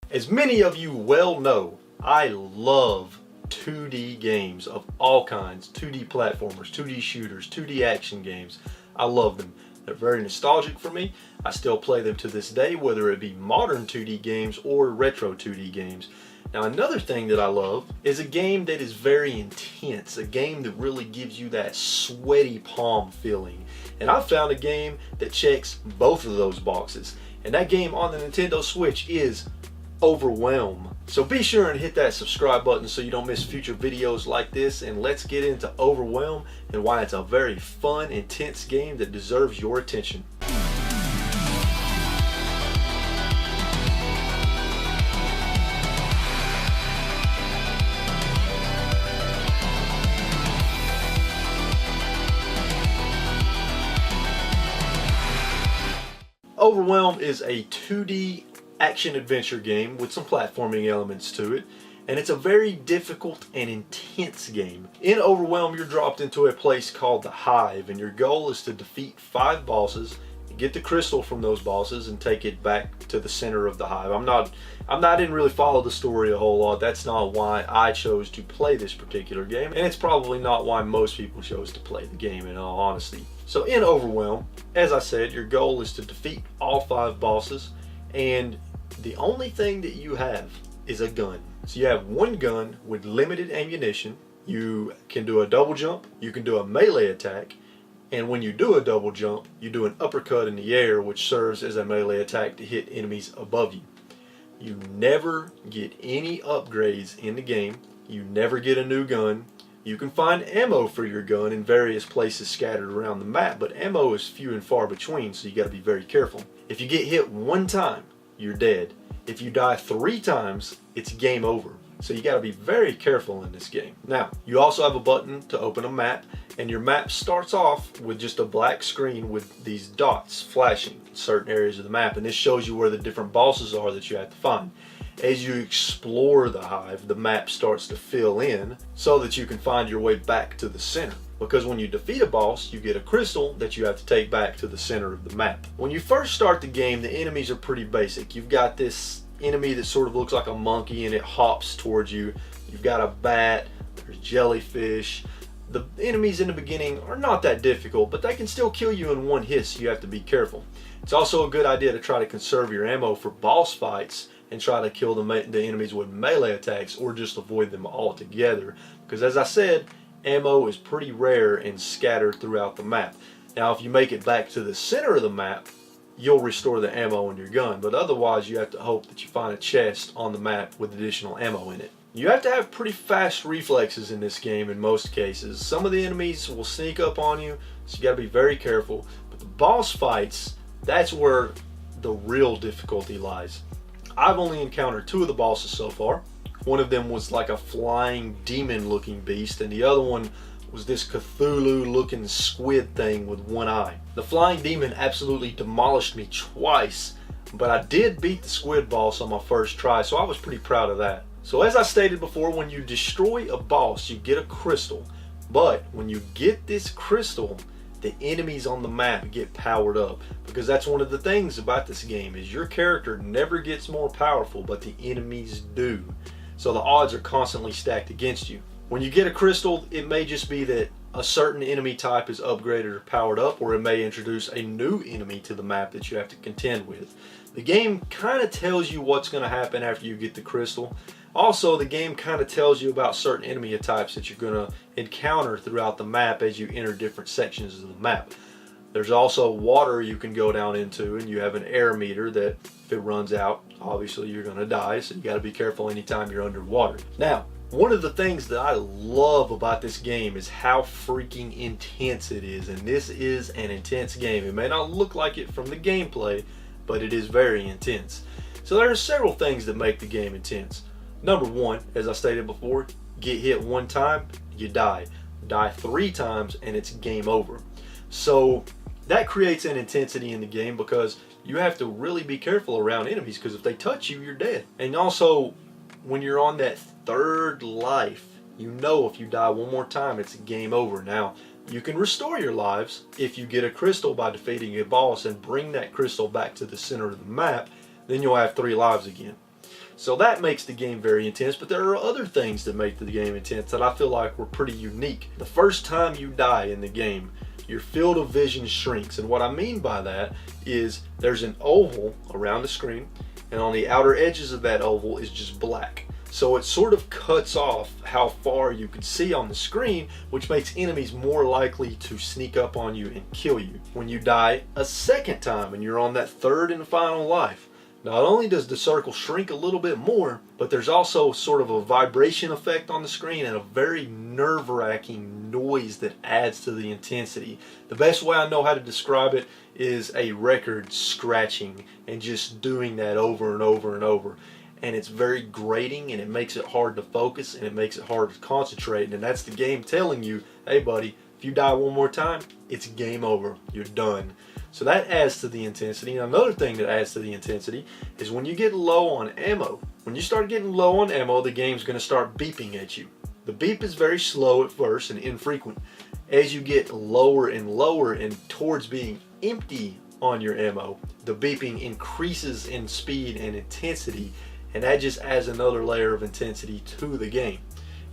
As many of you well know, I love 2D games of all kinds, 2D platformers, 2D shooters, 2D action games. I love them. They're very nostalgic for me. I still play them to this day, whether it be modern 2D games or retro 2D games. Now another thing that I love is a game that is very intense, a game that really gives you that sweaty palm feeling. And I found a game that checks both of those boxes. And that game on the Nintendo Switch is Overwhelm. So be sure and hit that subscribe button so you don't miss future videos like this, and let's get into Overwhelm and why it's a very fun, intense game that deserves your attention. Overwhelm is a 2D action-adventure game with some platforming elements to it, and it's a very difficult and intense game. In Overwhelm, you're dropped into a place called the Hive, and your goal is to defeat 5 bosses, get the crystal from those bosses, and take it back to the center of the Hive. I didn't really follow the story a whole lot. That's not why I chose to play this particular game, and it's probably not why most people chose to play the game, in all honesty. So in Overwhelm, as I said, your goal is to defeat all 5 bosses, and the only thing that you have is a gun. So you have one gun with limited ammunition. You can do a double jump, you can do a melee attack, and when you do a double jump, you do an uppercut in the air, which serves as a melee attack to hit enemies above you. You never get any upgrades in the game. You never get a new gun. You can find ammo for your gun in various places scattered around the map, but ammo is few and far between, so you got to be very careful. If you get hit one time, you're dead. If you die 3 times, it's game over. So you got to be very careful in this game. Now, you also have a button to open a map, and your map starts off with just a black screen with these dots flashing in certain areas of the map, and this shows you where the different bosses are that you have to find. As you explore the Hive, the map starts to fill in so that you can find your way back to the center. Because when you defeat a boss, you get a crystal that you have to take back to the center of the map. When you first start the game, the enemies are pretty basic. You've got this enemy that sort of looks like a monkey and it hops towards you. You've got a bat, there's jellyfish. The enemies in the beginning are not that difficult, but they can still kill you in one hit, so you have to be careful. It's also a good idea to try to conserve your ammo for boss fights and try to kill the enemies with melee attacks, or just avoid them altogether, because as I said, ammo is pretty rare and scattered throughout the map. Now if you make it back to the center of the map, you'll restore the ammo in your gun, but otherwise you have to hope that you find a chest on the map with additional ammo in it. You have to have pretty fast reflexes in this game in most cases. Some of the enemies will sneak up on you, so you got to be very careful, but the boss fights, that's where the real difficulty lies. I've only encountered 2 of the bosses so far. One of them was like a flying demon looking beast, and the other one was this Cthulhu looking squid thing with one eye. The flying demon absolutely demolished me twice, but I did beat the squid boss on my first try, so I was pretty proud of that. So as I stated before, when you destroy a boss, you get a crystal, but when you get this crystal, the enemies on the map get powered up, because that's one of the things about this game is your character never gets more powerful, but the enemies do. So the odds are constantly stacked against you. When you get a crystal, it may just be that a certain enemy type is upgraded or powered up, or it may introduce a new enemy to the map that you have to contend with. The game kind of tells you what's going to happen after you get the crystal. Also, the game kind of tells you about certain enemy types that you're going to encounter throughout the map as you enter different sections of the map. There's also water you can go down into, and you have an air meter that if it runs out, obviously you're going to die, so you got to be careful anytime you're underwater. Now, one of the things that I love about this game is how freaking intense it is, and this is an intense game. It may not look like it from the gameplay, but it is very intense. So there are several things that make the game intense. Number 1, as I stated before, get hit one time, you die. Die 3 times and it's game over. So that creates an intensity in the game because you have to really be careful around enemies, because if they touch you, you're dead. And also, when you're on that 3rd life, you know if you die one more time, it's game over. Now, you can restore your lives if you get a crystal by defeating a boss and bring that crystal back to the center of the map, then you'll have 3 lives again. So that makes the game very intense, but there are other things that make the game intense that I feel like were pretty unique. The first time you die in the game, your field of vision shrinks, and what I mean by that is there's an oval around the screen, and on the outer edges of that oval is just black. So it sort of cuts off how far you can see on the screen, which makes enemies more likely to sneak up on you and kill you. When you die a second time and you're on that third and final life, not only does the circle shrink a little bit more, but there's also sort of a vibration effect on the screen and a very nerve-wracking noise that adds to the intensity. The best way I know how to describe it is a record scratching and just doing that over and over and over. And it's very grating, and it makes it hard to focus, and it makes it hard to concentrate. And that's the game telling you, hey buddy, if you die one more time, it's game over. You're done. So that adds to the intensity. And another thing that adds to the intensity is when you get low on ammo. When you start getting low on ammo, the game's going to start beeping at you. The beep is very slow at first and infrequent. As you get lower and towards being empty on your ammo, the beeping increases in speed and intensity, and that just adds another layer of intensity to the game,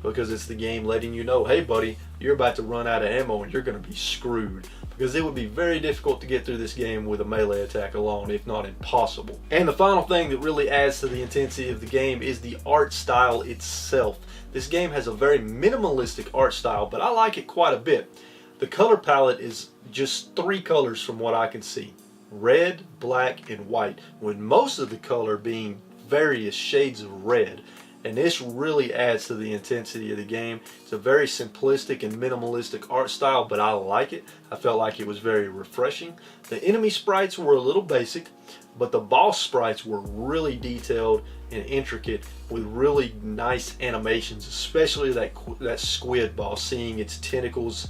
because it's the game letting you know, hey buddy, you're about to run out of ammo and you're going to be screwed, because it would be very difficult to get through this game with a melee attack alone, if not impossible. And the final thing that really adds to the intensity of the game is the art style itself. This game has a very minimalistic art style, but I like it quite a bit. The color palette is just 3 colors from what I can see: red, black, and white, with most of the color being various shades of red. And this really adds to the intensity of the game. It's a very simplistic and minimalistic art style, but I like it. I felt like it was very refreshing. The enemy sprites were a little basic, but the boss sprites were really detailed and intricate with really nice animations, especially that squid boss, seeing its tentacles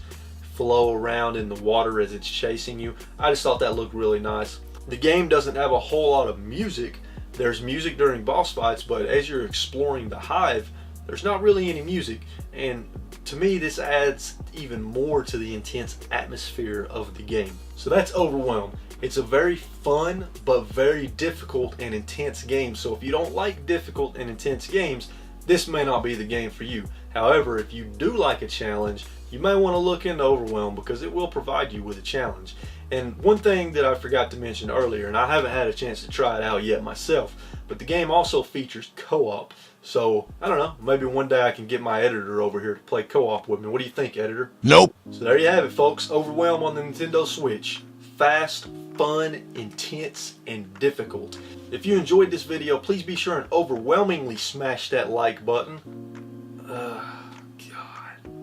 flow around in the water as it's chasing you. I just thought that looked really nice. The game doesn't have a whole lot of music. There's music during boss fights, but as you're exploring the hive, there's not really any music. And to me, this adds even more to the intense atmosphere of the game. So that's Overwhelm. It's a very fun, but very difficult and intense game. So if you don't like difficult and intense games, this may not be the game for you. However, if you do like a challenge, you may want to look into Overwhelm, because it will provide you with a challenge. And one thing that I forgot to mention earlier, and I haven't had a chance to try it out yet myself, but the game also features co-op. So, I don't know, maybe one day I can get my editor over here to play co-op with me. What do you think, editor? Nope. So there you have it, folks. Overwhelm on the Nintendo Switch. Fast, fun, intense, and difficult. If you enjoyed this video, please be sure and overwhelmingly smash that like button.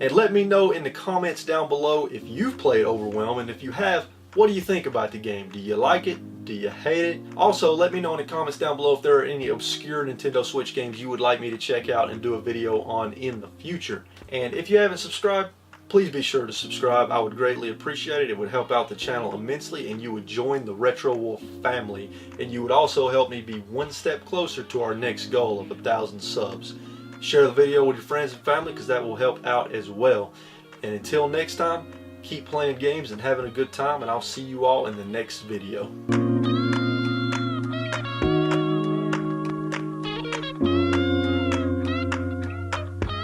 And let me know in the comments down below if you've played Overwhelm, and if you have, what do you think about the game? Do you like it? Do you hate it? Also, let me know in the comments down below if there are any obscure Nintendo Switch games you would like me to check out and do a video on in the future. And if you haven't subscribed, please be sure to subscribe. I would greatly appreciate it. It would help out the channel immensely, and you would join the RetroWolf family, and you would also help me be one step closer to our next goal of 1,000 subs. Share the video with your friends and family, because that will help out as well. And until next time, keep playing games and having a good time, and I'll see you all in the next video.